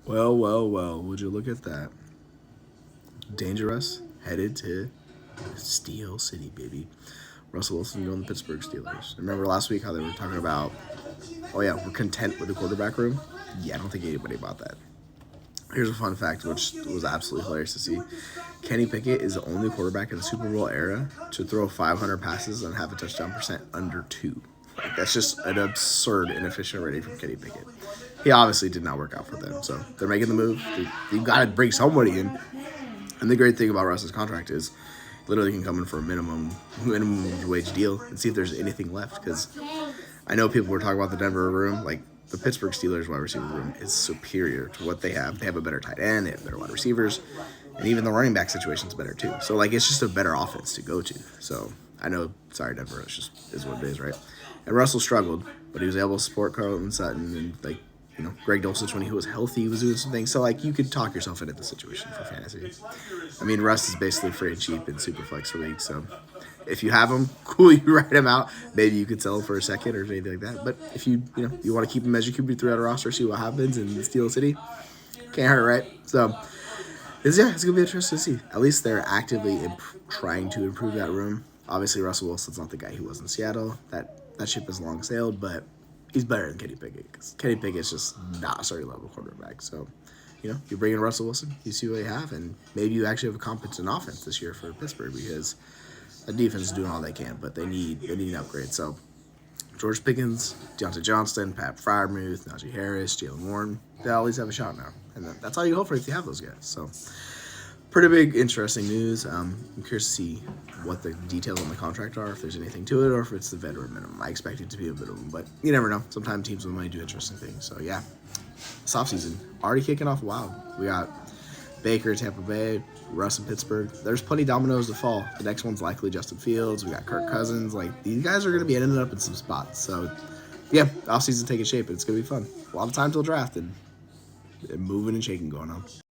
Well, well, well. Would you look at that? Dangerous headed to Steel City, baby. Russell Wilson going to the Pittsburgh Steelers. Remember last week how they were talking about, oh yeah, we're content with the quarterback room? Yeah, I don't think anybody about that. Here's a fun fact, which was absolutely hilarious to see. Kenny Pickett is the only quarterback in the Super Bowl era to throw 500 passes and have a touchdown percent under 2. Like, that's just an absurd, inefficient rating from Kenny Pickett. He obviously did not work out for them, so they're making the move. You've got to bring somebody in. And the great thing about Russ's contract is literally can come in for a minimum wage deal and see if there's anything left. Because I know people were talking about the Denver room, like the Pittsburgh Steelers wide receiver room is superior to what they have. They have a better tight end, they have better wide receivers, and even the running back situation is better too. So like it's just a better offense to go to. So I know, sorry Denver, it's just is what it is, right? And Russell struggled, but he was able to support Carlton Sutton and like Greg Dulcich when he was healthy, he was doing some things. So like you could talk yourself into the situation for fantasy. I mean, Russ is basically free and cheap in Superflex for league, so if you have him, cool, you write him out. Maybe you could sell him for a second or anything like that. But if you want to keep him as your QB throughout a roster, see what happens in Steel City, can't hurt, right? So it's gonna be interesting to see. At least they're actively trying to improve that room. Obviously, Russell Wilson's not the guy he was in Seattle. That ship has long sailed, but he's better than Kenny Pickett because Kenny Pickett's just not a starting level quarterback. So, you bring in Russell Wilson, you see what you have, and maybe you actually have a competent offense this year for Pittsburgh because the defense is doing all they can, but they need an upgrade. So, George Pickens, Deontay Johnston, Pat Fryermuth, Najee Harris, Jalen Warren, they all at least have a shot now, and that's all you hope for if you have those guys. So, pretty big, interesting news. I'm curious to see what the details on the contract are, if there's anything to it, or if it's the veteran minimum. I expect it to be a minimum, but you never know. Sometimes teams might do interesting things. So yeah, this offseason already kicking off wild. We got Baker, Tampa Bay, Russ in Pittsburgh. There's plenty of dominoes to fall. The next one's likely Justin Fields. We got Kirk Cousins. Like these guys are going to be ending up in some spots. So yeah, offseason taking shape. It's going to be fun. A lot of time till draft and moving and shaking going on.